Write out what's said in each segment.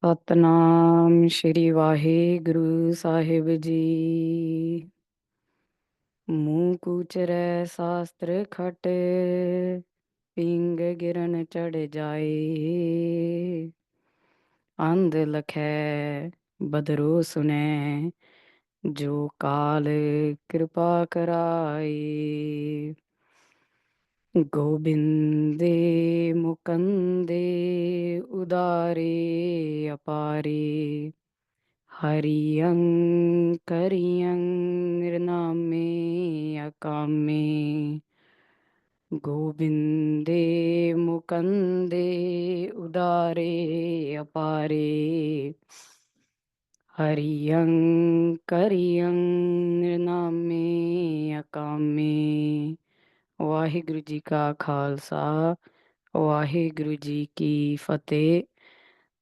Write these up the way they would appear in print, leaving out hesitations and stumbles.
ਸਤਨਾਮ ਸ਼੍ਰੀ ਵਾਹਿਗੁਰੂ ਸਾਹਿਬ ਜੀ। ਮੂੰਹ ਕੂਚਰੈ ਸਾਸਤਰ ਖਟ, ਪਿੰਗ ਗਿਰਨ ਚੜ ਜਾਏ। ਅੰਧ ਲਖੈ ਬਦਰੋ ਸੁਨੈ, ਜੋ ਕਾਲ ਕਿਰਪਾ ਕਰਾਏ। ਗੋਬਿੰਦੇ ਮੁਕੰਦੇ ਉਦਾਰੇ ਅਪਾਰੇ, ਹਰਿਯੰ ਕਰਿਯੰ ਨਿਰਨਾਮੇ ਅਕਾਮੇ। ਗੋਬਿੰਦੇ ਮੁਕੰਦੇ ਉਦਾਰੇ ਅਪਾਰੇ, ਹਰਿਯੰ ਕਰਿਯੰ ਨਿਰਨਾਮੇ ਅਕਾਮੇ। ਵਾਹਿਗੁਰੂ ਜੀ ਕਾ ਖਾਲਸਾ, ਵਾਹਿਗੁਰੂ ਜੀ ਕੀ ਫਤਿਹ।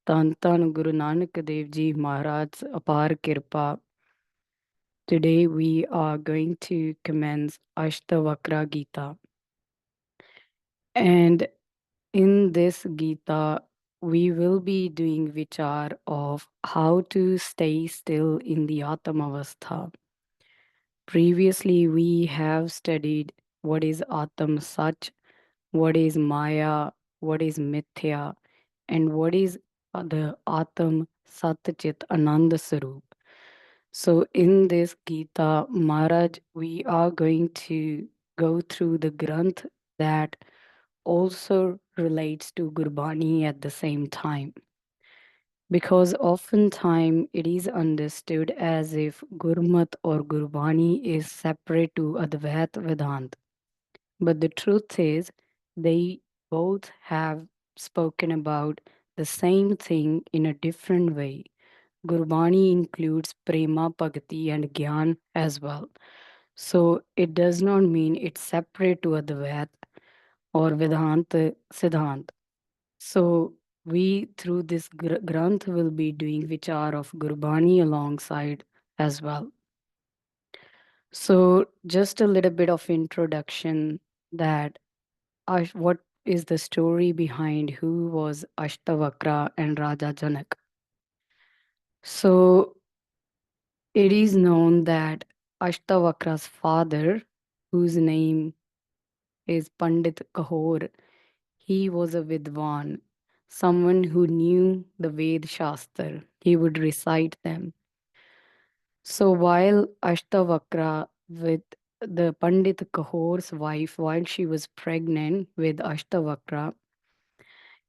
ਧੰਨ ਧੰਨ ਗੁਰੂ ਨਾਨਕ ਦੇਵ ਜੀ Maharaj's ਅਪਾਰ ਕਿਰਪਾ। Today we are going to commence Astavakra Gita. And in this Gita, we will be doing vichar of how to stay still in the Atmavastha. Previously, we have studied what is Atam Sach, what is Maya, what is Mithya, and what is the Atam Sat Chit Ananda Sarup. So in this Gita, Maharaj, we are going to go through the Granth that also relates to Gurbani at the same time. Because oftentimes it is understood as if Gurmat or Gurbani is separate to Advait Vedant. But the truth is, they both have spoken about the same thing in a different way. Gurbani includes Prema, Bhakti, and Gyan as well. So it does not mean it's separate to Advait or Vedanta Siddhant. So we, through this Granth, will be doing vichar of Gurbani alongside as well. So just a little bit of introduction that what is the story behind who was Astavakra and Raja Janak. So it is known that Ashtavakra's father, whose name is Pandit Kahor, he was a Vidwan, someone who knew the Ved Shastra. He would recite them. So while Ashtavakra with the Pandit Kahor's wife, while she was pregnant with Ashtavakra,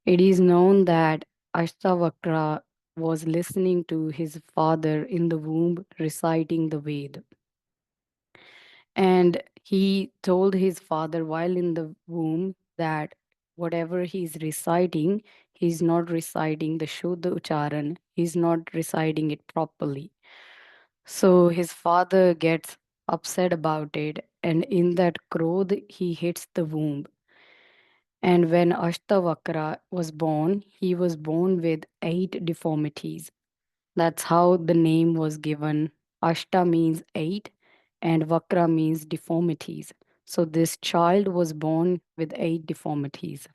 it is known that Astavakra was listening to his father in the womb reciting the Ved. And he told his father while in the womb that whatever he's reciting, he's not reciting the Shuddha Ucharan, he's not reciting it properly. So his father gets upset about it, and in that krodh, he hits the womb. And when Ashtavakra was born, he was born with 8 deformities. That's how the name was given. Ashta means 8 and Vakra means deformities. So this child was born with 8 deformities.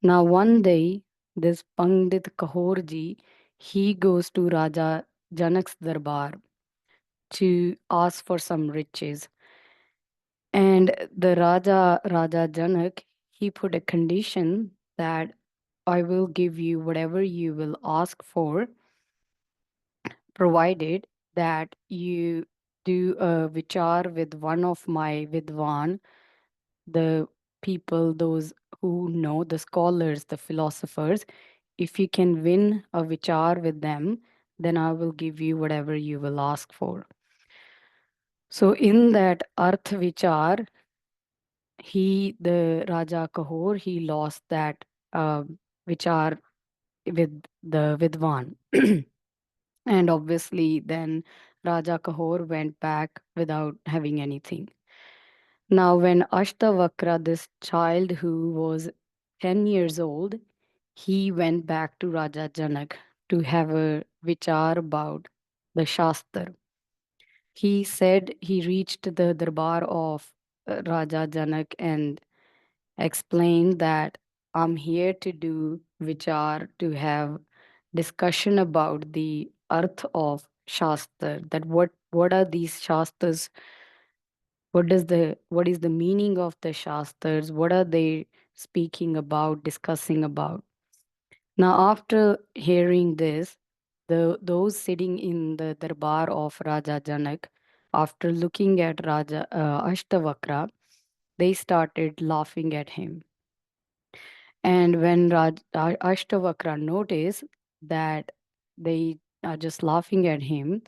Now one day, this Pandit Kahorji, he goes to Raja Janak's darbar to ask for some riches. And the Raja Janak, he put a condition that I will give you whatever you will ask for, provided that you do a vichar with one of my vidwan, the people, those who know, the scholars, the philosophers. If you can win a vichar with them, then I will give you whatever you will ask for. So in that Arth Vichar, the Raja Kahor, he lost that vichar with the Vidwan. And obviously, then Raja Kahor went back without having anything. Now, when Ashtavakra, this child who was 10 years old, he went back to Raja Janak to have a vichar about the Shastra. He said he reached the darbar of Raja Janak and explained that I'm here to do vichar, to have discussion about the earth of Shastra, that what are these Shastras, what is the meaning of the Shastras, what are they speaking about, discussing about. Now, after hearing this, those sitting in the darbar of Raja Janak, after looking at Raja Astavakra, they started laughing at him. And when Ashtavakra noticed that they are just laughing at him,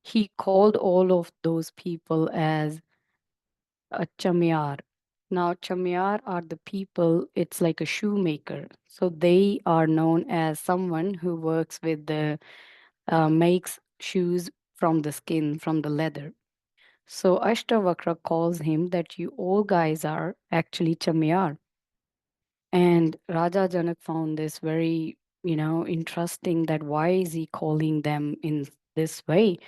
he called all of those people as a chamyar. Now, chamyar are the people, it's like a shoemaker. So they are known as someone who works with the, makes shoes from the skin, from the leather. So Ashtavakra calls him that you all guys are actually chamyar. And Raja Janak found this very, interesting, that why is he calling them in this way?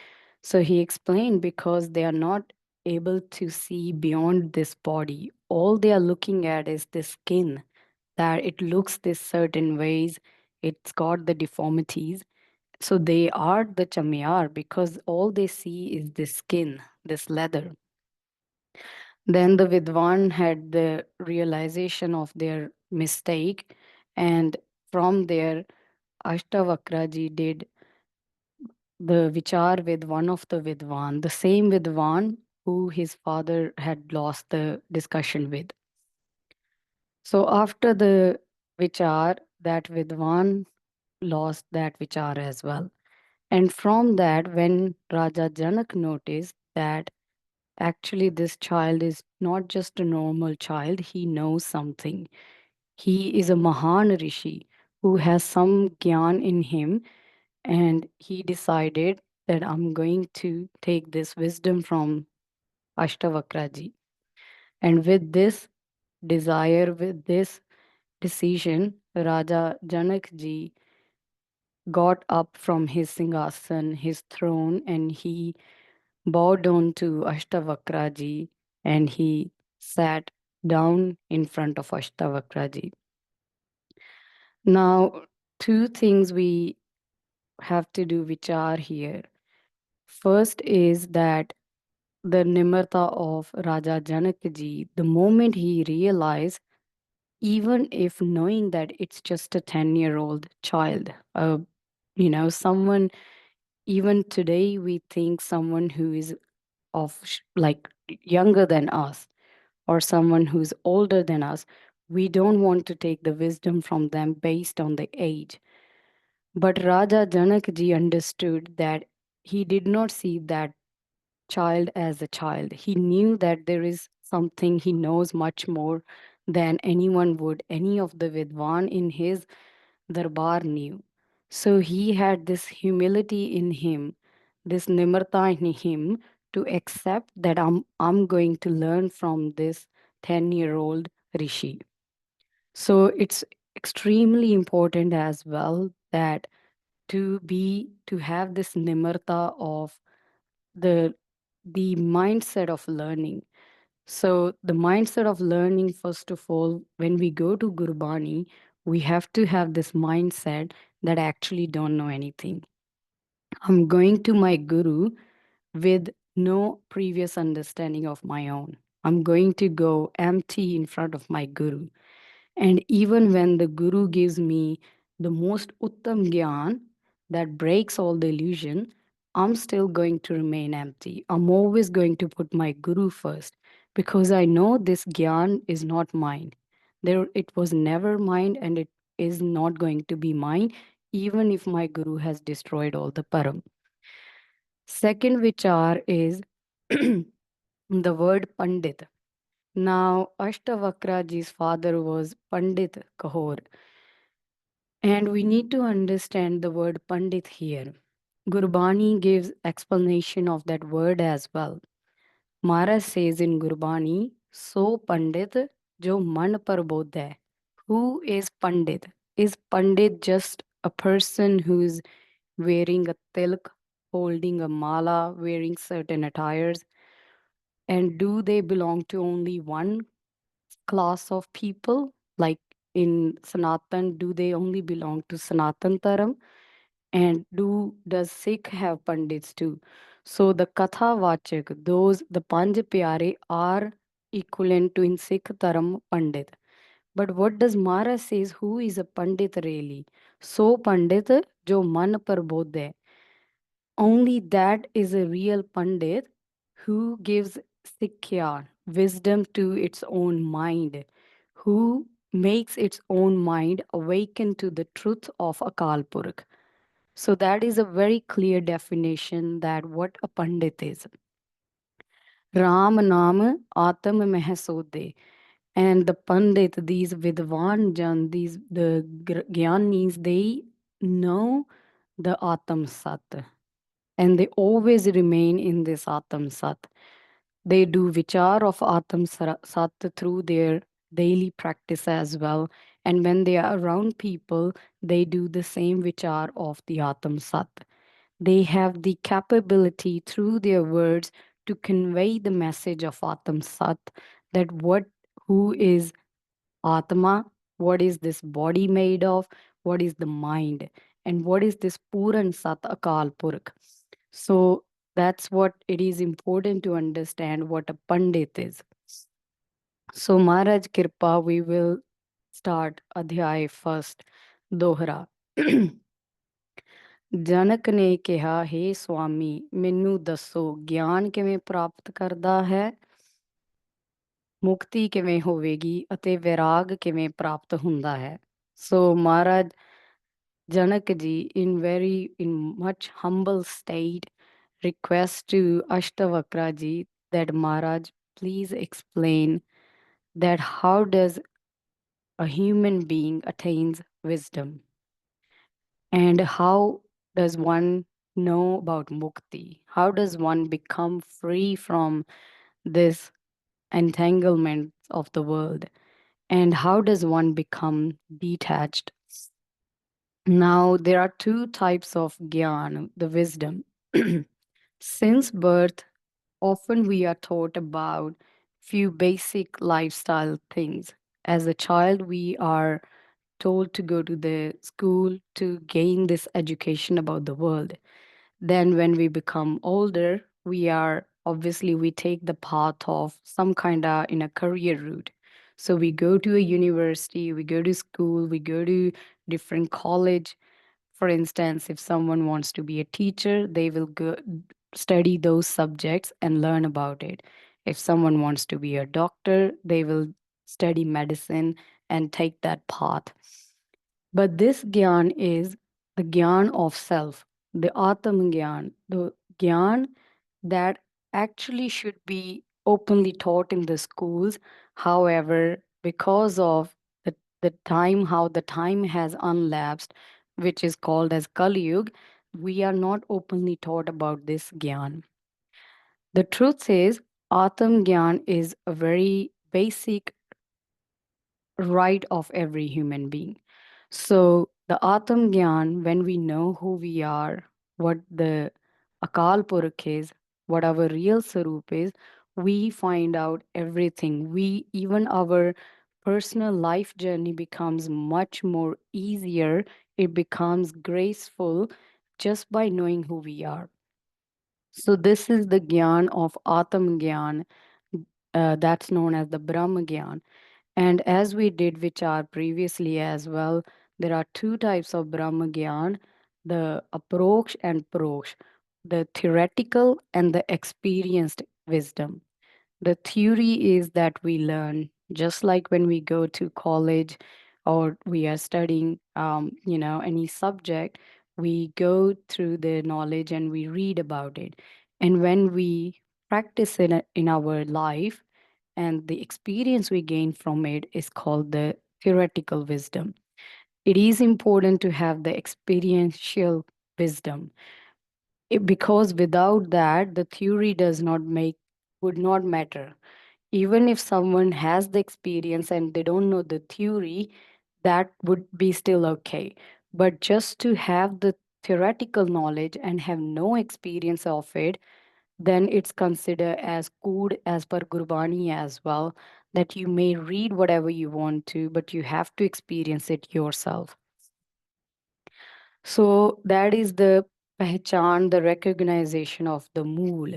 So he explained, because they are not able to see beyond this body. All they are looking at is the skin, that it looks this certain ways, it's got the deformities. So they are the chamyar because all they see is this skin, this leather. Then the Vidwan had the realization of their mistake, and from there, Ashtavakraji did the vichar with one of the Vidwan, the same Vidwan who his father had lost the discussion with. So after the vichar, that Vidwan lost that vichar as well. And from that, when Raja Janak noticed that actually this child is not just a normal child, he knows something. He is a Mahan Rishi who has some gyan in him, and he decided that I'm going to take this wisdom from Ashtavakraji. And with this desire, with this decision, Raja Janakji got up from his singhasan, his throne, and he bowed down to Ashtavakraji and he sat down in front of Ashtavakraji. Now, two things we have to do which are here. First is that the Nimarta of Raja Janakji, the moment he realized, even if knowing that it's just a 10-year-old child, someone, even today we think someone who is like younger than us or someone who's older than us, we don't want to take the wisdom from them based on the age. But Raja Janakji understood that he did not see that child as a child. He knew that there is something he knows much more than anyone would, any of the Vidwan in his darbar knew. So he had this humility in him, this nimarta in him to accept that I'm going to learn from this 10-year-old Rishi. So it's extremely important as well that to have this nimarta of the the mindset of learning. So the mindset of learning, first of all, when we go to Gurbani, we have to have this mindset that I actually don't know anything. I'm going to my guru with no previous understanding of my own. I'm going to go empty in front of my guru. And even when the guru gives me the most uttam gyan that breaks all the illusion, I'm still going to remain empty. I'm always going to put my guru first because I know this gyan is not mine. It was never mine and it is not going to be mine, even if my guru has destroyed all the param. Second vichar is the word Pandit. Now, Ashtavakraji's father was Pandit Kahor, and we need to understand the word Pandit here. Gurbani gives explanation of that word as well. Maharaj says in Gurbani, So Pandit jo man par bodh hai. Who is Pandit? Is Pandit just a person who's wearing a tilk, holding a mala, wearing certain attires? And do they belong to only one class of people? Like in Sanatan, do they only belong to Sanatan Dharam? And does Sikh have Pandits too? So the Katha Vachak, those the Panj Pyare are equivalent to in Sikh Dharam Pandit. But what does Mara says? Who is a Pandit really? So Pandit jo man par bodhe. Only that is a real Pandit who gives Sikhya, wisdom to its own mind, who makes its own mind awaken to the truth of Akal Purkh. So that is a very clear definition that what a Pandit is. Ram Naam Atam Meh Sodhe. And the Pandit, these Vidwan Jan, these the Gyanis, they know the Atam Sat. And they always remain in this Atam Sat. They do vichar of Sat through their daily practice as well. And when they are around people, they do the same vichar of the Atam Sat. They have the capability through their words to convey the message of Atam Sat, that who is Atma, what is this body made of, what is the mind, and what is this Puran Sat Akal Purkh. So that's what it is important to understand what a Pandit is. So Maharaj Kirpa, we will start Adhyay first, Dohra. ਜਨਕ ਨੇ ਕਿਹਾ हे स्वामी ਮੈਨੂੰ ਦੱਸੋ ਗਿਆਨ ਕਿਵੇਂ ਪ੍ਰਾਪਤ ਕਰਦਾ ਹੈ ਮੁਕਤੀ ਕਿਵੇਂ ਹੋਵੇਗੀ ਅਤੇ ਵਿਰਾਗ ਕਿਵੇਂ ਪ੍ਰਾਪਤ ਹੁੰਦਾ ਹੈ ਸੋ ਮਹਾਰਾਜ ਜਨਕ ਜੀ in much humble state request to Astavakra ji that Maharaj please explain that how does a human being attains wisdom and how does one know about mukti? How does one become free from this entanglement of the world? And how does one become detached? Now, there are two types of gyan, the wisdom. Since birth, often we are taught about few basic lifestyle things. As a child, we are told to go to the school to gain this education about the world. Then when we become older, we take the path of some kind of in a career route. So we go to a university, we go to school, we go to different college. For instance, if someone wants to be a teacher, they will go study those subjects and learn about it. If someone wants to be a doctor, they will study medicine and take that path. But this gyan is the gyan of self, the Atam gyan, the gyan that actually should be openly taught in the schools. However, because of the time, how the time has unlapsed, which is called as Kali Yuga, we are not openly taught about this gyan. The truth is, Atam gyan is a very basic right of every human being. So the Atam Gyan, when we know who we are, what the Akal Purkh is, what our real Sarup is, we find out everything. Even our personal life journey becomes much more easier. It becomes graceful just by knowing who we are. So this is the Gyan of Atam Gyan, that's known as the Brahma Gyan. And as we did Vichar previously as well, there are two types of Brahma Gyan, the Aproksh and Proksh, the theoretical and the experienced wisdom. The theory is that we learn, just like when we go to college or we are studying, any subject, we go through the knowledge and we read about it. And when we practice in our life, and the experience we gain from it is called the theoretical wisdom. It is important to have the experiential wisdom because without that, the theory would not matter. Even if someone has the experience and they don't know the theory, that would be still okay. But just to have the theoretical knowledge and have no experience of it, then it's considered as good as per Gurbani as well, that you may read whatever you want to, but you have to experience it yourself. So that is the pehchan, the recognition of the mool.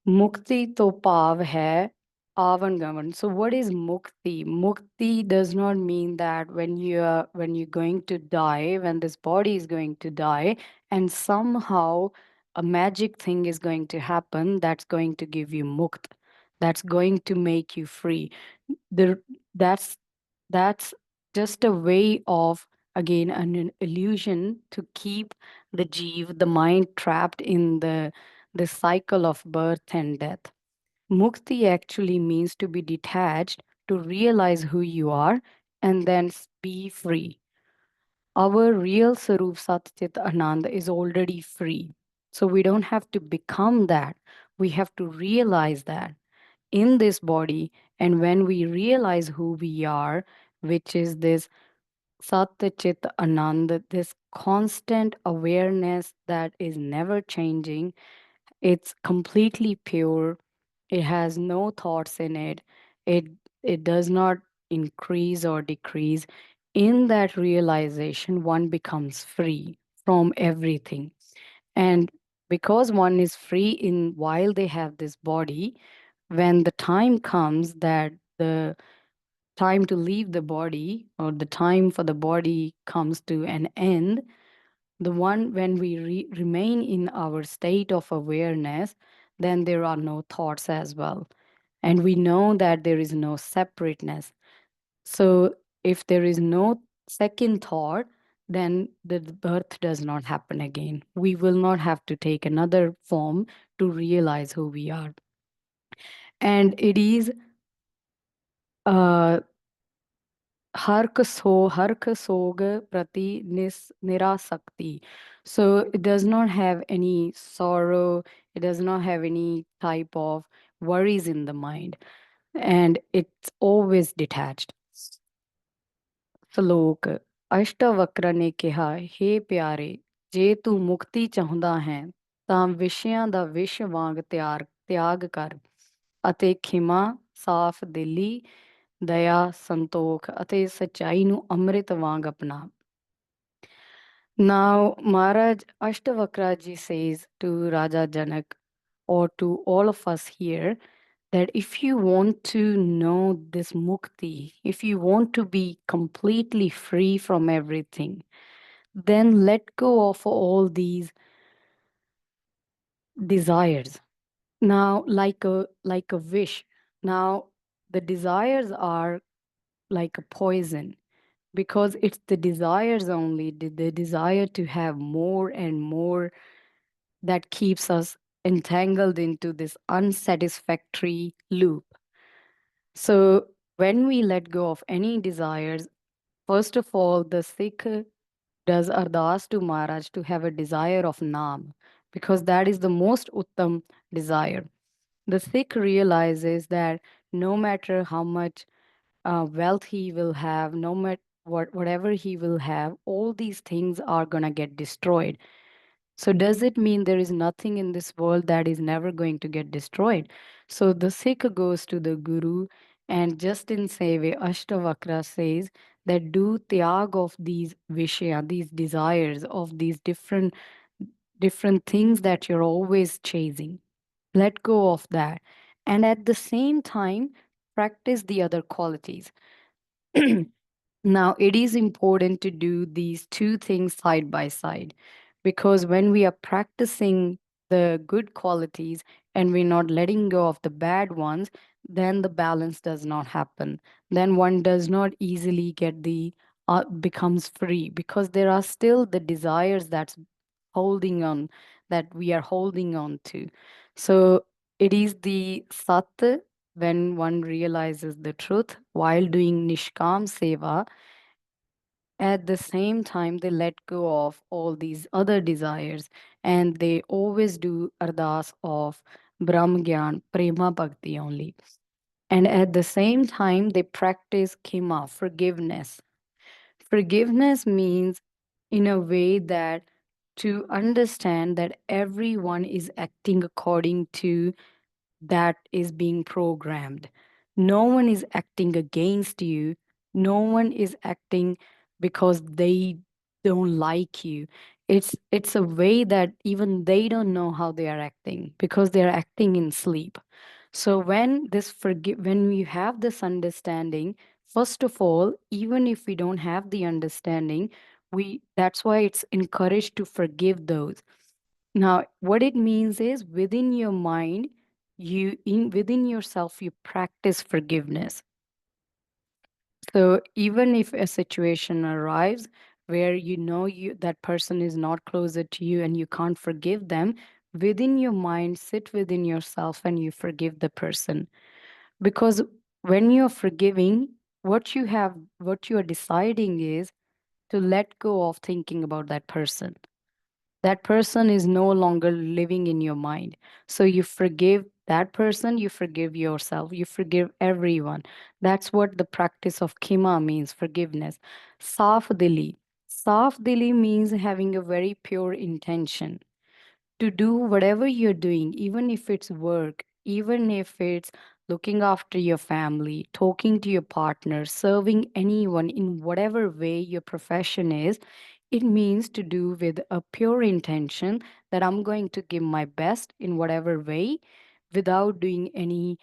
Mukti to pav hai avan gavan. So what is mukti? Mukti does not mean that when you're going to die, when this body is going to die, and somehow a magic thing is going to happen that's going to give you mukt, that's going to make you free. The that's that's just a way of, again, an illusion to keep the jeev, the mind, trapped in the cycle of birth and death. Mukti actually means to be detached, to realize who you are, and then be free. Our real Sarup Satchit Anand is already free. So we don't have to become that. We have to realize that in this body. And when we realize who we are, which is this Sat Chit Anand, this constant awareness that is never changing, it's completely pure. It has no thoughts in it. It it does not increase or decrease. In that realization, one becomes free from everything. And because one is free in while they have this body, when the time comes that the time to leave the body, or the time for the body comes to an end, the one when we remain in our state of awareness, then there are no thoughts as well, and we know that there is no separateness. So if there is no second thought, then the birth does not happen again. We will not have to take another form to realize who we are. And it is uh, hark sog prati nirasakti. So it does not have any sorrow, it does not have any type of worries in the mind, and it's always detached. ਸ਼ਲੋਕ ਅਸ਼ਟਵਕਰ ਨੇ ਕਿਹਾ, ਹੇ ਪਿਆਰੇ, ਜੇ ਤੂੰ ਮੁਕਤੀ ਚਾਹੁੰਦਾ ਹੈ ਤਾਂ ਵਿਸ਼ਿਆਂ ਦਾ ਵਿਸ਼ ਵਾਂਗ ਤਿਆਗ ਕਰ, ਅਤੇ ਖਿਮਾ, ਸਾਫ਼ ਦਿਲੀ, ਦਇਆ, ਸੰਤੋਖ ਅਤੇ ਸੱਚਾਈ ਨੂੰ ਅੰਮ੍ਰਿਤ ਵਾਂਗ ਅਪਣਾ. Now, Maharaj Ashtavakra says to Raja Janak, or to all of us here, that if you want to know this mukti, if you want to be completely free from everything, then let go of all these desires. Now, like a wish. Now, the desires are like a poison, because it's the desires only, the desire to have more and more, that keeps us entangled into this unsatisfactory loop. So when we let go of any desires, first of all, the Sikh does ardas to Maharaj to have a desire of Naam, because that is the most Uttam desire. The Sikh realizes that no matter how much wealth he will have, no matter whatever he will have, all these things are going to get destroyed. So does it mean there is nothing in this world that is never going to get destroyed? So the Sikh goes to the Guru, and just in same way, Ashtavakra says that do tyag of these vishya, these desires of these different things that you're always chasing. Let go of that. And at the same time, practice the other qualities. Now, it is important to do these two things side by side, because when we are practicing the good qualities and we're not letting go of the bad ones, then the balance does not happen. Then one does not easily get becomes free, because there are still the desires that's holding on, that we are holding on to. So it is the sat, when one realizes the truth while doing nishkam seva. At the same time, they let go of all these other desires, and they always do ardas of Brahm Gyan, Prema Bhakti only. And at the same time, they practice Khima, forgiveness. Forgiveness means, in a way, that to understand that everyone is acting according to that is being programmed. No one is acting against you. No one is acting because they don't like you. It's a way that even they don't know how they are acting because they are acting in sleep. So when we have this understanding, first of all, even if we don't have the understanding, we that's why it's encouraged to forgive those. Now, what it means is within your mind, within yourself, you practice forgiveness. So even if a situation arrives where you know you that person is not closer to you and you can't forgive them, within your mind, sit within yourself and you forgive the person. Because when you're forgiving, what you are deciding is to let go of thinking about that person. That person is no longer living in your mind. So you forgive that person, you forgive yourself, you forgive everyone. That's what the practice of Kima means, forgiveness. Saaf Dili. Saaf Dili means having a very pure intention to do whatever you're doing, even if it's work, even if it's looking after your family, talking to your partner, serving anyone in whatever way your profession is, it means to do with a pure intention that I'm going to give my best in whatever way without doing any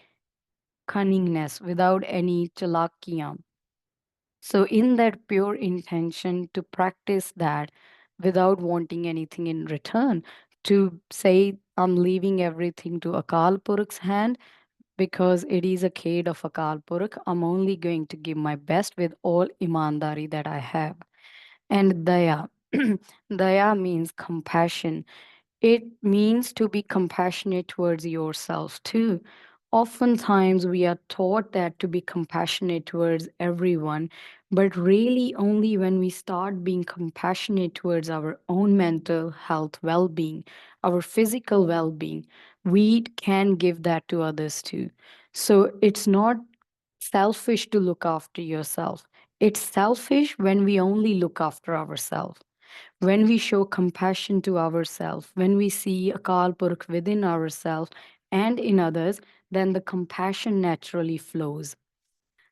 cunningness, without any chalakiyan. So, in that pure intention to practice that without wanting anything in return, to say, I'm leaving everything to Akal Puruk's hand because it is a Khed of Akal Purukh. I'm only going to give my best with all imandari that I have. And Daya. Daya means compassion. It means to be compassionate towards yourself too. Oftentimes, we are taught that to be compassionate towards everyone, but really only when we start being compassionate towards our own mental health well being, our physical well being, we can give that to others too. So it's not selfish to look after yourself, it's selfish when we only look after ourselves. When we show compassion to ourselves, when we see Akal Purkh within ourselves and in others, then the compassion naturally flows.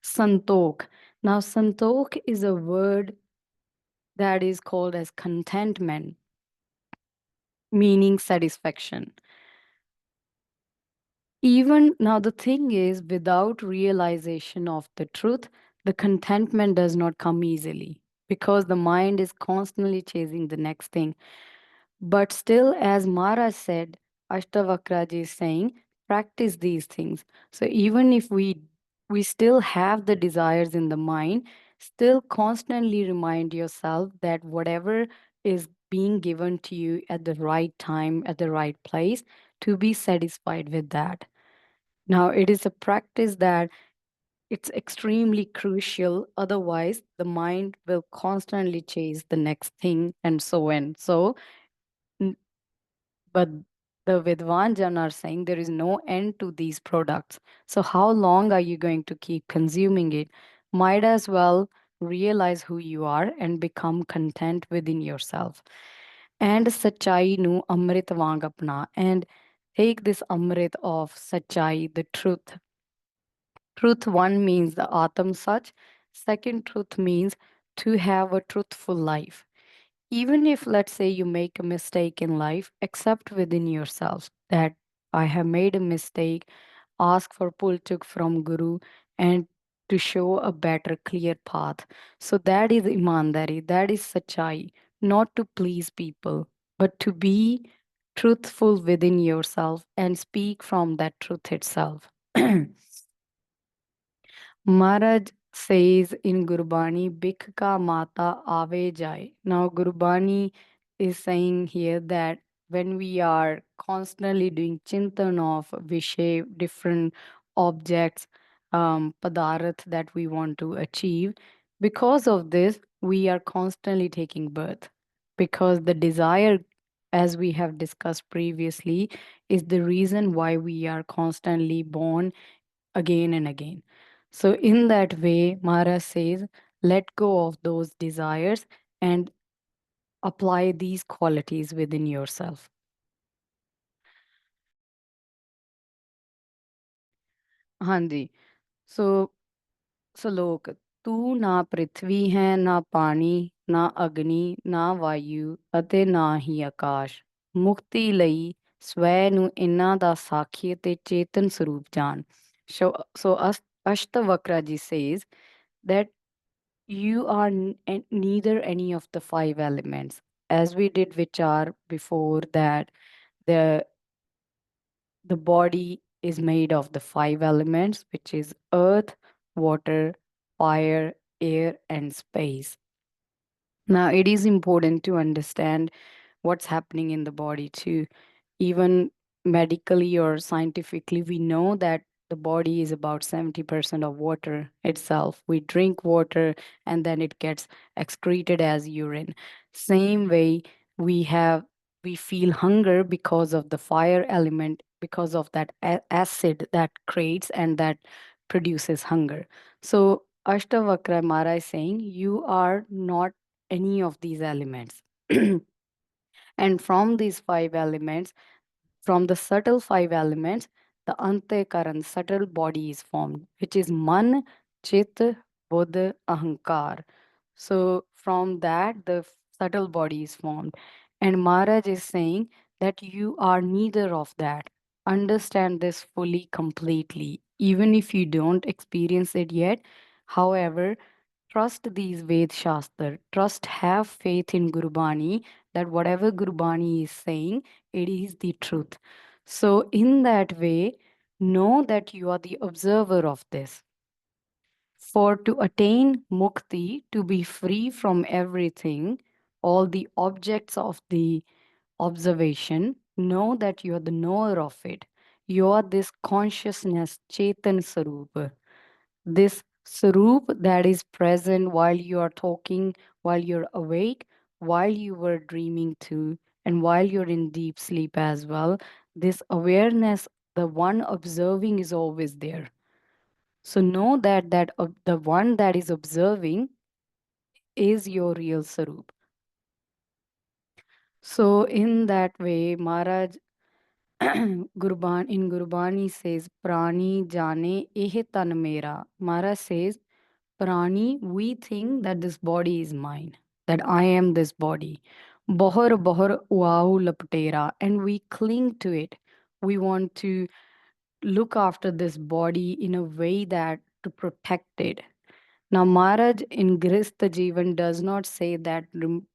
Santok. Now, Santok is a word that is called as contentment, meaning satisfaction. Even now, the thing is, without realization of the truth, the contentment does not come easily because the mind is constantly chasing the next thing. But still, as Maharaj said, Astavakra ji is saying, practice these things. So even if we still have the desires in the mind, still constantly remind yourself that whatever is being given to you at the right time, at the right place, to be satisfied with that. Now, it is a practice that it's extremely crucial. Otherwise, the mind will constantly chase the next thing and so on. So, but the Vidwanjan are saying there is no end to these products. So, how long are you going to keep consuming it? Might as well realize who you are and become content within yourself. And Sachai nu Amrit Vang apna. And take this Amrit of Sachai, the truth. Truth one means the Atam Sach. Second truth means to have a truthful life. Even if, let's say, you make a mistake in life, accept within yourself that I have made a mistake, ask for pulchuk from Guru and to show a better, clear path. So that is imandari, that is sachai, not to please people, but to be truthful within yourself and speak from that truth itself. Maharaj says in Gurbani, Bikh ka mata ave jai. Now, Gurbani is saying here that when we are constantly doing chintan of vishay, different objects, padarth that we want to achieve, because of this, we are constantly taking birth. Because the desire, as we have discussed previously, is the reason why we are constantly born again and again. So, in that way, Mara says, let go of those desires and apply these qualities within yourself. हाँ जी, सो श्लोक। तू ना पृथ्वी है, ना पानी, ना अग्नि, ना वायु ਅਤੇ ਨਾ ਹੀ ਆਕਾਸ਼। ਮੁਕਤੀ ਲਈ ਸਵੈ ਨੂੰ ਇਹਨਾਂ ਦਾ ਸਾਖੀ ਤੇ ਚੇਤਨ ਸਰੂਪ ਜਾਣ। So Astavakra ji says that you are neither any of the five elements. As we did vichar before, that the the body is made of the five elements, which is earth, water, fire, air, and space. Now, it is important to understand what's happening in the body too. Even medically or scientifically, we know that the body is about 70% of water itself. We drink water and then it gets excreted as urine. Same way, we have we feel hunger because of the fire element, because of that acid that creates and that produces hunger. So Ashtavakra Mara is saying you are not any of these elements. And from these five elements, from the subtle five elements, the Antekaran subtle body is formed, which is Man, Chit, Buddha, Ahankar. So from that, the subtle body is formed. And Maharaj is saying that you are neither of that. Understand this fully, completely, even if you don't experience it yet. However, trust these Ved Shastra. Trust, have faith in Gurbani, that whatever Gurbani is saying, it is the truth. So, in that way, know that you are the observer of this. For to attain mukti, to be free from everything, all the objects of the observation, know that you are the knower of it. You are this consciousness, Chetan Sarupa, this Sarup that is present while you are talking, while you're awake, while you were dreaming too, and while you're in deep sleep as well. This awareness, the one observing, is always there. So know that the one that is observing is your real Sarup. So in that way, Maharaj Gurbani says, Prani jane eh tan mera. Maharaj says, Prani, we think that this body is mine, that I am this body. Bahar bahar uau laptera, and we cling to it. We want to look after this body in a way that to protect it. Now, Maharaj in Grista Jivan does not say that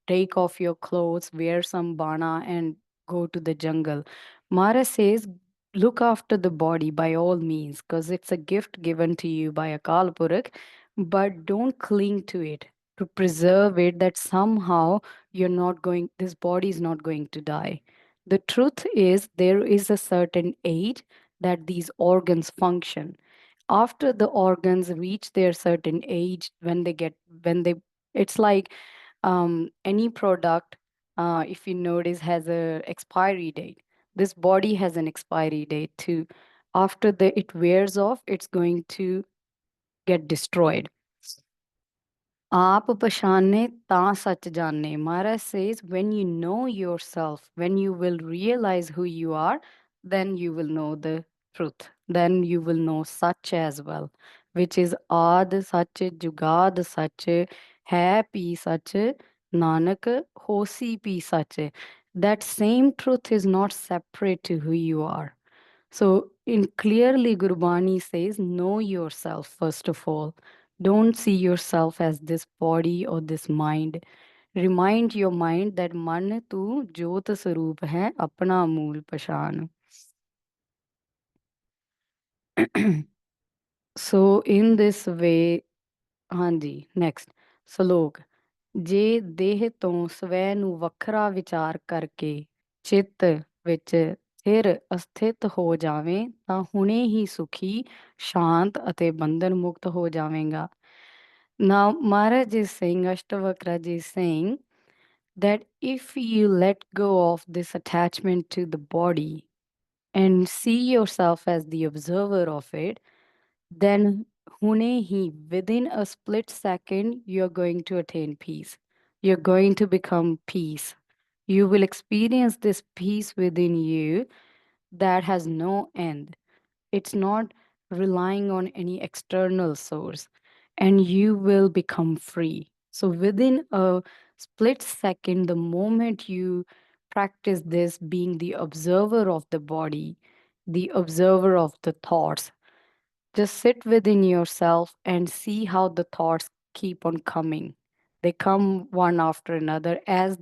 take off your clothes, wear some bana, and go to the jungle. Maharaj says, look after the body by all means, because it's a gift given to you by Akal Purakh, but don't cling to it to preserve it, that somehow you're not going, this body is not going to die. The truth is, there is a certain age that these organs function. After the organs reach their certain age, when they it's like any product, if you notice, has a expiry date. This body has an expiry date too. After the it wears off, it's going to get destroyed. आप पहचाने ता सच जाने. Maharaj says, when you know yourself, when you will realize who you are, then you will know the truth. Then you will know Sach as well, which is Aad Sach, Jugad Sach, Hai Pi Sach, Nanak Hosi Pi Sach. That same truth is not separate to who you are. So, in clearly, Gurbani says, know yourself first of all. Don't see yourself as this body or this mind. Remind your mind that man tu jyot saroop hai, apna mool pashan. So, in this way, ਹਾਂਜੀ next ਸ਼ਲੋਕ। ਜੇ ਦੇਹ ਤੋਂ ਸਵੈ ਨੂੰ ਵੱਖਰਾ ਵਿਚਾਰ ਕਰਕੇ ਚਿੱਤ ਵਿੱਚ ਸਥਿਰ ਅਸਥਿਤ ਹੋ ਜਾਵੇਂ ਤਾਂ ਹੁਣੇ ਹੀ ਸੁਖੀ ਸ਼ਾਂਤ ਅਤੇ ਬੰਧਨ ਮੁਕਤ ਹੋ ਜਾਵੇਗਾ। Now Maharaj is saying, Ashtavakra ji is saying that if you let go of this attachment to the body and see yourself as the observer of it, then hune hi, within a split second, you're going to attain peace. You're going to become peace. You will experience this peace within you that has no end. It's not relying on any external source, and you will become free. So, within a split second, the moment you practice this, being the observer of the body, the observer of the thoughts, just sit within yourself and see how the thoughts keep on coming. They come one after another as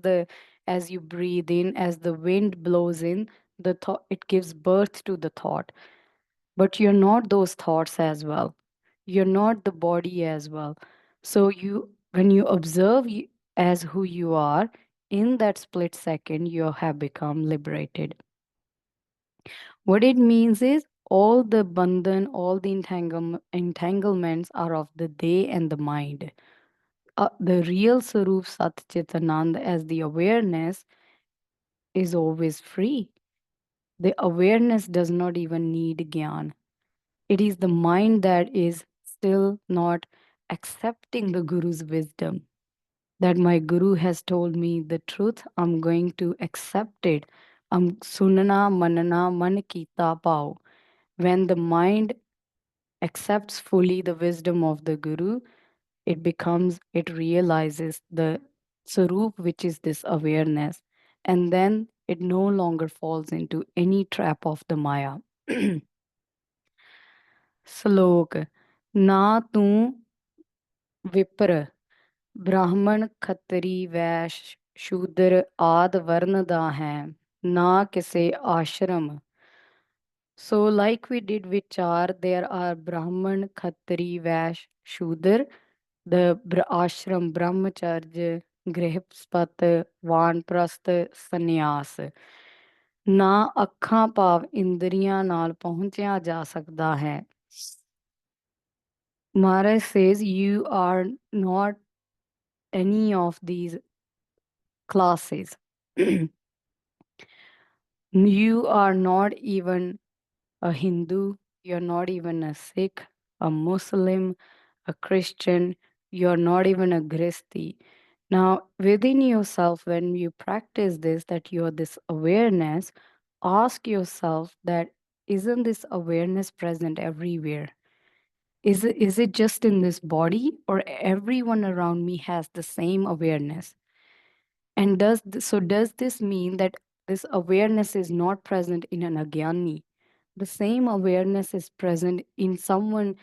you breathe in, as the wind blows in, the thought it gives birth to the thought. But you're not those thoughts as well. You're not the body as well. So you when you observe as who you are, in that split second you have become liberated. What it means is all the bandhan, all the entanglements are of the day and the mind. The real Sarup Sat Chitanand as the awareness is always free. The awareness does not even need Gyan. It is the mind that is still not accepting the Guru's wisdom. That my Guru has told me the truth, I'm going to accept it. Sunana manana man kita pao. When the mind accepts fully the wisdom of the Guru, it realizes the Sarup, which is this awareness. And then it no longer falls into any trap of the Maya. Slok. Na tu विप्र ब्राह्मण खत्तरी वैश्य शूद्र आद वर्ण दा है ना किसे आश्रम. So, like we did with Char, there are Brahman, Khattri, Vash, Shudra, the ashram, Brahmacharya, Grihspat, Vanprasth, Sannyas. ਨਾ ਅੱਖਾਂ ਭਾਵ ਇੰਦਰੀਆਂ ਨਾਲ ਪਹੁੰਚਿਆ ਜਾ ਸਕਦਾ ਹੈ. Maharaj says you are not any of these classes. You are not even a Hindu, you're not even a Sikh, a Muslim, a Christian, you're not even a Grihasti. Now, within yourself, when you practice this, that you're this awareness, ask yourself that isn't this awareness present everywhere? Is it just in this body, or everyone around me has the same awareness? And does this mean that this awareness is not present in an agyani? The same awareness is present in someone,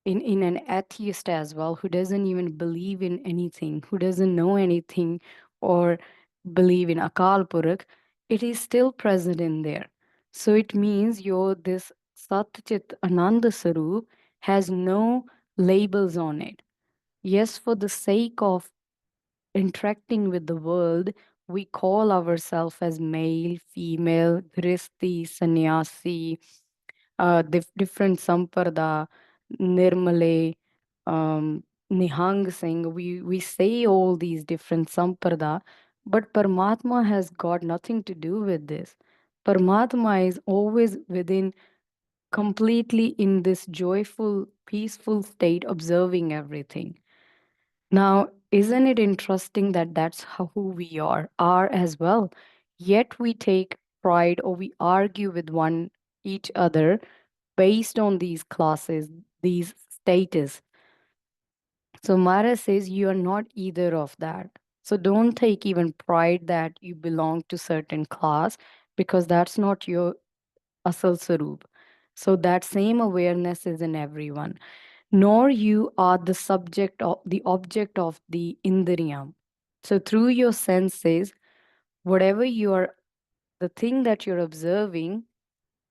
in an atheist as well, who doesn't even believe in anything, who doesn't know anything, or believe in Akal Purakh. It is still present in there. So it means your this Sat Chit Ananda Sarup has no labels on it. Yes, for the sake of interacting with the world, we call ourselves as male, female, Gristi, Sannyasi, different Sampada, Nirmale, Nihang Singh. We say all these different Sampada, but Paramatma has got nothing to do with this. Paramatma is always within, completely in this joyful, peaceful state, observing everything. Now, isn't it interesting that that's how who we are as well? Yet we take pride, or we argue with one each other based on these classes, these status. So Mara says you are not either of that. So don't take even pride that you belong to certain class, because that's not your asal sarup. So that same awareness is in everyone. Nor you are the subject of the object of the indriyam. So through your senses, whatever you are, the thing that you're observing.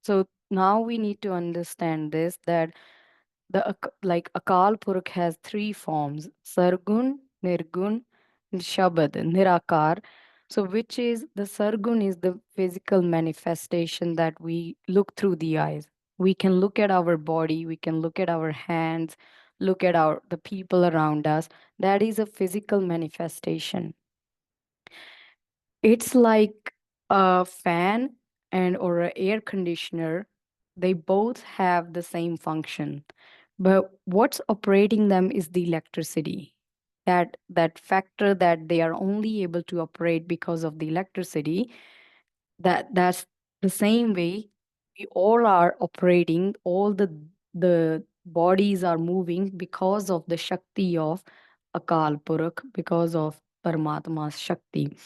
So now we need to understand this, that like Akal Purakh has three forms: Sargun, Nirgun, and Shabad, Nirakar. So, which is the Sargun is the physical manifestation that we look through the eyes. We can look at our body, we can look at our hands, look at the people around us. That is a physical manifestation. It's like a fan and or an air conditioner. They both have the same function, but what's operating them is the electricity. that factor that they are only able to operate because of the electricity, that's the same way we all are operating, all the bodies are moving because of the shakti of Akal Purakh, because of Paramatma's shakti.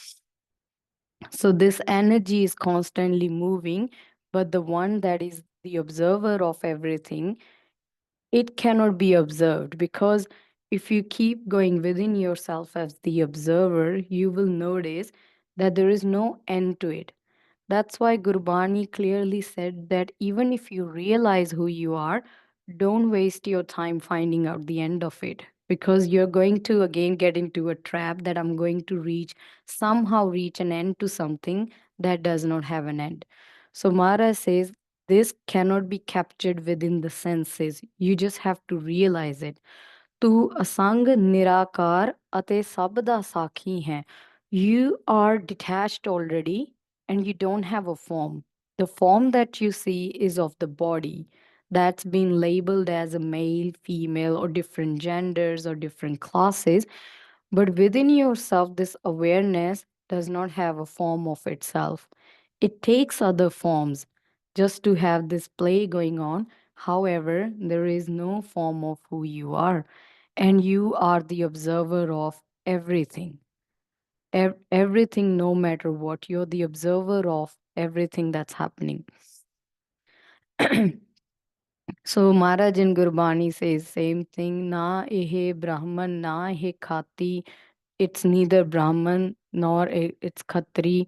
So this energy is constantly moving, but the one that is the observer of everything, it cannot be observed, because if you keep going within yourself as the observer, you will notice that there is no end to it. That's why Gurbani clearly said that even if you realize who you are, don't waste your time finding out the end of it, because you're going to again get into a trap that I'm going to somehow reach an end to something that does not have an end. So Mara says this cannot be captured within the senses. You just have to realize it. ਤੂੰ ਅਸੰਗ ਨਿਰਾਕਾਰ ਅਤੇ ਸਭ ਦਾ ਸਾਖੀ ਹੈ. You are detached already and you don't have a form. The form that you see is of the body that's been labeled as a male, female, or different genders or different classes. But within yourself, this awareness does not have a form of itself. It takes other forms just to have this play going on. However, there is no form of who you are, and you are the observer of everything. Everything, no matter what, you're the observer of everything that's happening. So Maharaj in Gurbani says same thing. Na ehe Brahman, na ehe Khati. It's neither Brahman nor it's Khatri.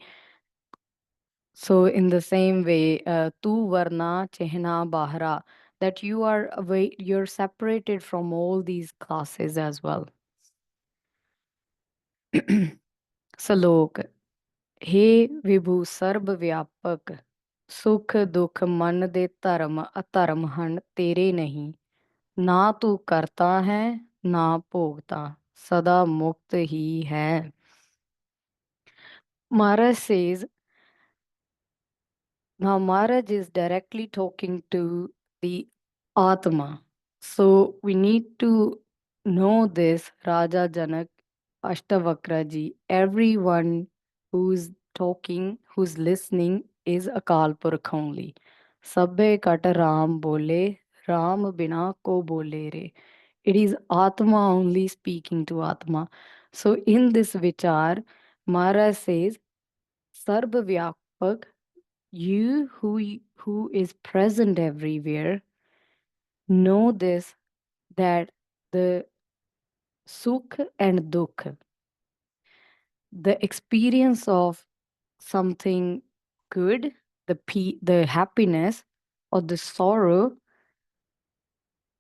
So in the same way, tu varna chehna bahra, that you are away, you're separated from all these classes as well. Salok, हे विभु सर्व व्यापक, सुख दुख मन दे धर्म अधर्म हन तेरे नहीं, ना तू करता है ना भोगता, सदा मुक्त ही है. Maharaj says, now Maharaj is directly talking to the Atma. So we need to know this, Raja Janak, Astavakra ji. Everyone who's talking, who's listening is Akal Purakh only. Sabbe kat Ram bole, Ram bina ko bole re. It is Atma only speaking to Atma. So in this vichar, Maharaj says, Sarva Vyapak, you who is present everywhere, know this, that the sukh and dukh, the experience of something good, the happiness or the sorrow,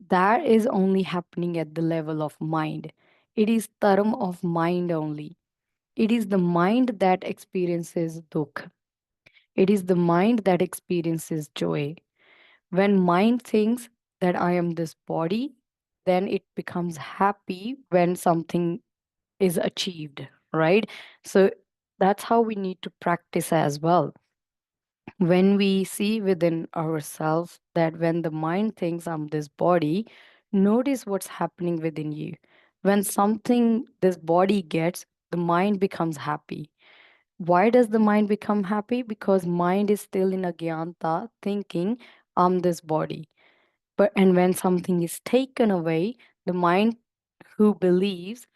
that is only happening at the level of mind. It is term of mind only. It is the mind that experiences dukh. It is the mind that experiences joy. When mind thinks that I am this body, then it becomes happy when something is achieved, right? So that's how we need to practice as well. When we see within ourselves that when the mind thinks I'm this body, notice what's happening within you. When something this body gets, the mind becomes happy. Why does the mind become happy? Because mind is still in agyanta, thinking I'm this body. But and when something is taken away, the mind who believes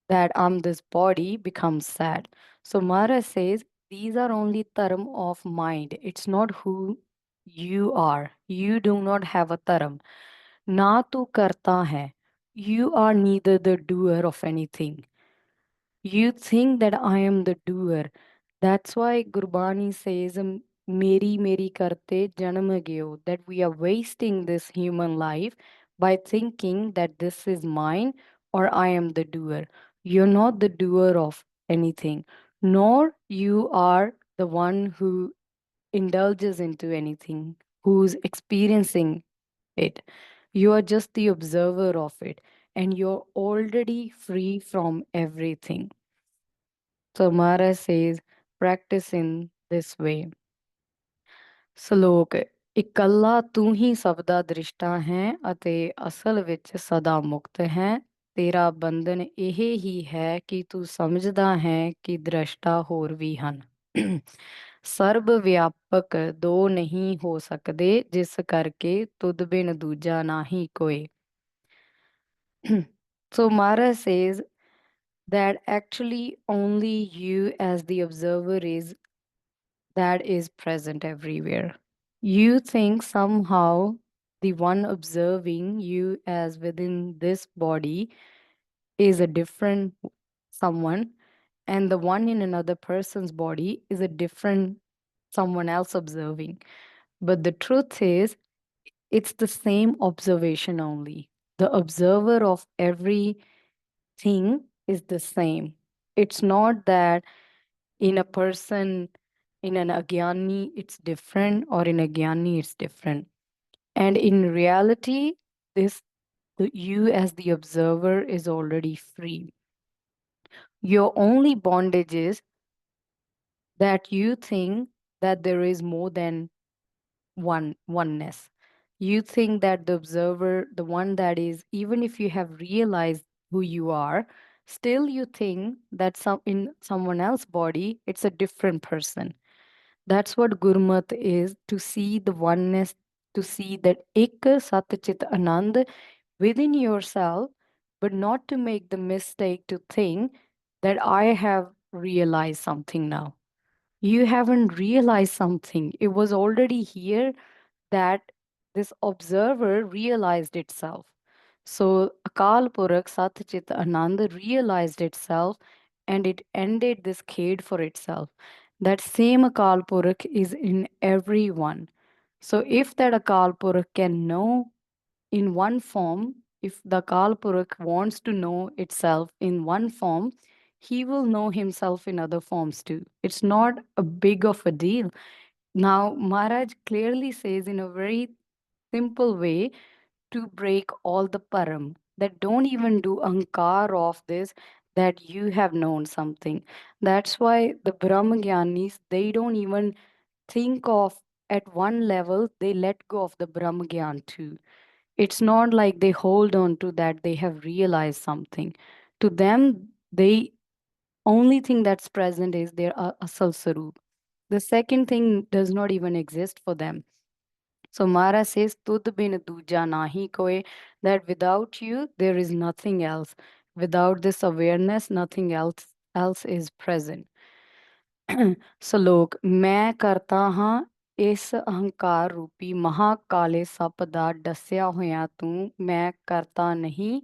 that I'm this body becomes sad. So Mara says these are only term of mind. It's not who you are. You do not have a term. Na tu karta hai. You are neither the doer of anything. You think that I am the doer. That's why Gurbani says, Meri karte janam gyo, that we are wasting this human life by thinking that this is mine or I am the doer. You're not the doer of anything, nor you are the one who indulges into anything, who's experiencing it. You are just the observer of it, and you're already free from everything. So Mara says, practice in this way. ਸ਼ਲੋਕ ਇਕੱਲਾ ਤੂੰ ਹੀ ਸਭ ਦਾ ਦ੍ਰਿਸ਼ਟਾ ਹੈ ਅਤੇ ਅਸਲ ਵਿੱਚ ਸਦਾ ਮੁਕਤ ਹੈ ਤੇਰਾ ਬੰਧਨ ਇਹ ਹੀ ਹੈ ਕਿ ਤੂੰ ਸਮਝਦਾ ਹੈ ਕਿ ਦ੍ਰਸ਼ਟਾ ਹੋਰ ਵੀ ਹਨ। ਸਰਬ ਵਿਆਪਕ ਦੋ ਨਹੀਂ ਹੋ ਸਕਦੇ, ਜਿਸ ਕਰਕੇ ਤੁਧ ਬਿਨ ਦੂਜਾ ਨਾਹੀ ਕੋਏ। So Mara says that actually only you as the observer is that is present everywhere. You think somehow the one observing you as within this body is a different someone, and the one in another person's body is a different someone else observing. But the truth is, it's the same observation only. The observer of everything is the same. It's not that in a person, in an agyani, it's different, or in a gyani, it's different. And in reality, this you as the observer is already free. Your only bondage is that you think that there is more than oneness. You think that the observer, the one that is, even if you have realized who you are, still you think that some in someone else's body, it's a different person. That's what Gurmat is, to see the oneness, to see that ek sat chit anand within yourself, but not to make the mistake to think that I have realized something now. You haven't realized something. It was already here that this observer realized itself. So Akal Purakh Sat Chit Anand realized itself, and it ended this khed for itself. That same Akal Purakh is in everyone. So if that Akal Purakh can know in one form, if the Akal Purakh wants to know itself in one form, he will know himself in other forms too. It's not a big of a deal. Now, Maharaj clearly says in a very simple way to break all the param, that don't even do ankar of this, that you have known something. That's why the Brahmagyanis, they don't even think of at one level, they let go of the Brahmagyan too. It's not like they hold on to that, they have realized something. To them, they only thing that's present is their asal sarup. The second thing does not even exist for them. So Mara says, Tud bin duja nahi koe, that without you, there is nothing else. Without this awareness, nothing else is present. ਸਲੋਕ ਮੈਂ ਕਰਤਾ ਹਾਂ ਇਸ ਅਹੰਕਾਰ ਰੂਪੀ ਮਹਾਕਾਲੇ ਸੱਪ ਦਾ ਡਸਿਆ ਹੋਇਆ ਤੂੰ ਮੈਂ ਕਰਤਾ ਨਹੀਂ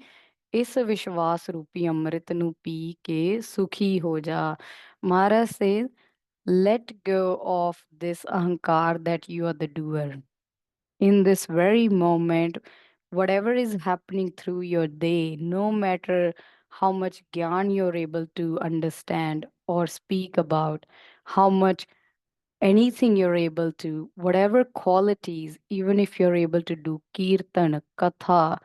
ਇਸ ਵਿਸ਼ਵਾਸ ਰੂਪੀ ਅੰਮ੍ਰਿਤ ਨੂੰ ਪੀ ਕੇ ਸੁਖੀ ਹੋ ਜਾ ਮਹਾਰਾਜ says let go of this ahankar that you are the doer in this very moment, whatever is happening through your day, no matter how much gyan you're able to understand or speak about, how much anything you're able to, whatever qualities, even if you're able to do kirtan, katha,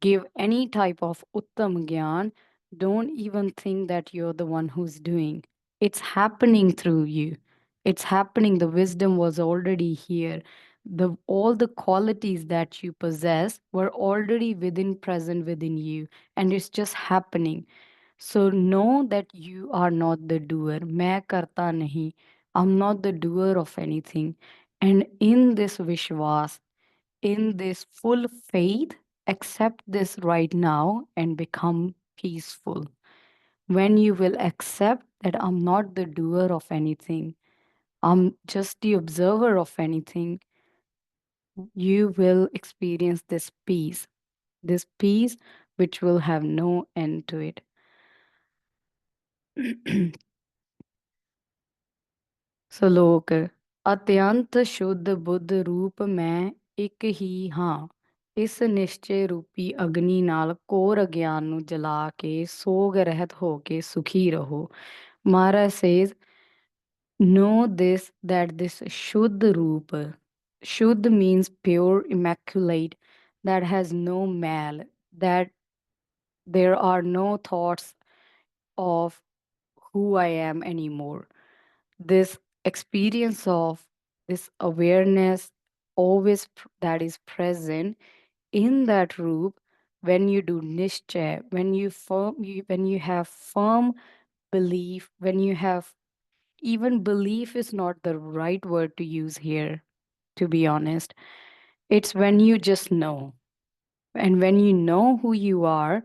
give any type of uttam gyan, don't even think that you're the one who's doing. It's happening through you. It's happening. The wisdom was already here. The all the qualities that you possess were already within present within you, and it's just happening. So know that you are not the doer. Main karta nahi. I'm not the doer of anything. And in this vishwas, in this full faith, accept this right now and become peaceful. When you will accept that I'm not the doer of anything, I'm just the observer of anything, you will experience this peace which will have no end to it. ਸਲੋਕ ਅਤਿਅੰਤ ਸ਼ੁੱਧ ਬੁੱਧ ਰੂਪ ਮੈਂ ਇੱਕ ਹੀ ਹਾਂ ਇਸ ਨਿਸ਼ਚੇ ਰੂਪੀ ਅਗਨੀ ਨਾਲ core ਅਗਿਆਨ ਨੂੰ ਜਲਾ ਕੇ ਸੋਗ ਰਹਿਤ ਹੋ ਕੇ ਸੁਖੀ ਰਹੋ ਮਹਾਰਾਜ says know this that this shuddh roop shuddh means pure immaculate that has no mal that there are no thoughts of who I am anymore this experience of this awareness always that is present in that roop when you do nischay, when you have firm belief, when you have, even belief is not the right word to use here, to be honest. It's when you just know. And when you know who you are,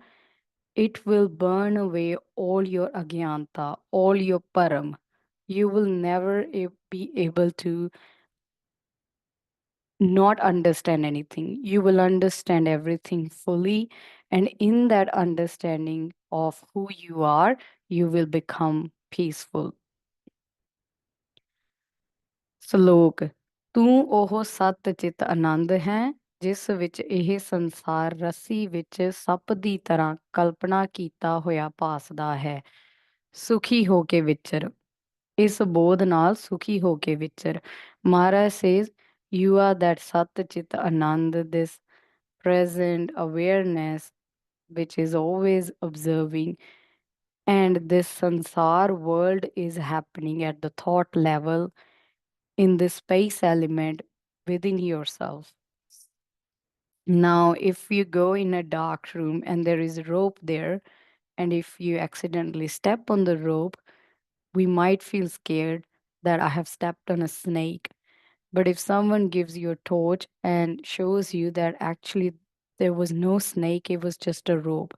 it will burn away all your agyanta, all your param. You will never be able to not understand anything. You will understand everything fully. And in that understanding of who you are, you will become peaceful. ਸ਼ਲੋਕ ਤੂੰ ਉਹ ਸੱਤ ਚਿਤ ਆਨੰਦ ਹੈ ਜਿਸ ਵਿੱਚ ਇਹ ਸੰਸਾਰ ਰੱਸੀ ਵਿੱਚ ਸੱਪ ਦੀ ਤਰ੍ਹਾਂ ਕਲਪਨਾ ਕੀਤਾ ਹੋਇਆ ਭਾਸਦਾ ਹੈ ਸੁਖੀ ਹੋ ਕੇ ਵਿਚਰ ਇਸ ਬੋਧ ਨਾਲ ਸੁਖੀ ਹੋ ਕੇ ਵਿਚਰ ਮਹਾਰਾਜ says you are that ਸਤ ਚਿਤ ਆਨੰਦ this present awareness which is always observing and this sansar world is happening at the thought level in the space element within yourself. Now, if you go in a dark room and there is a rope there, and if you accidentally step on the rope, we might feel scared that I have stepped on a snake. But if someone gives you a torch and shows you that actually there was no snake, it was just a rope.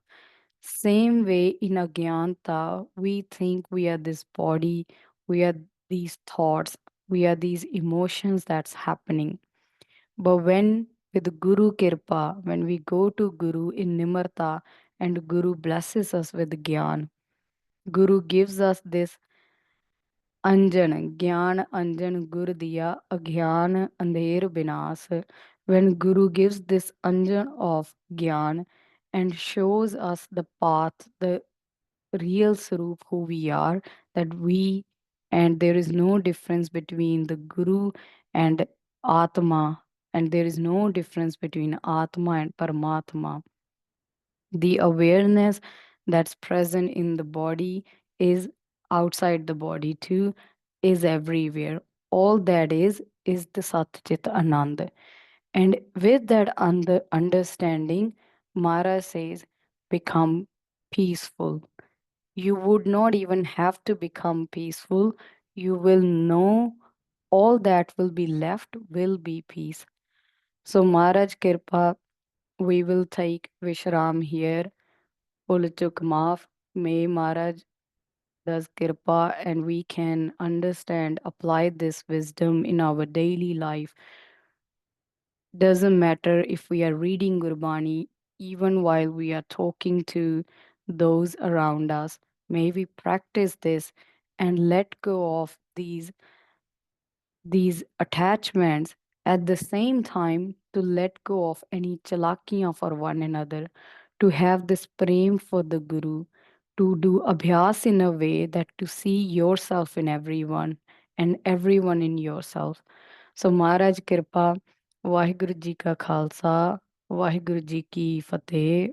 Same way in Agyanta, we think we are this body, we are these thoughts, we are these emotions that's happening. But when with Guru Kirpa, when we go to Guru in Nimarta and Guru blesses us with Gyan, Guru gives us this Anjan, Gyan Anjan Gur Diya Agyan Andher Binas. When Guru gives this Anjan of Gyan and shows us the path, the real Sarup who we are, that we, and there is no difference between the Guru and Atma, and there is no difference between Atma and Paramatma. The awareness that's present in the body is outside the body too, is everywhere. All that is the Satchit Anand. And with that understanding, Mara says, become peaceful. You would not even have to become peaceful. You will know all that will be left will be peace. So, Maharaj Kirpa, we will take Vishram here. Ulchuk Maaf. May Maharaj does Kirpa and we can understand, apply this wisdom in our daily life. Doesn't matter if we are reading Gurbani, even while we are talking to those around us. May we practice this and let go of these attachments at the same time to let go of any chalakiyan for one another, to have this prem for the Guru, to do abhyas in a way that to see yourself in everyone and everyone in yourself. So Maharaj Kirpa, Vaheguru Ji Ka Khalsa, Vaheguru Ji Ki Fateh.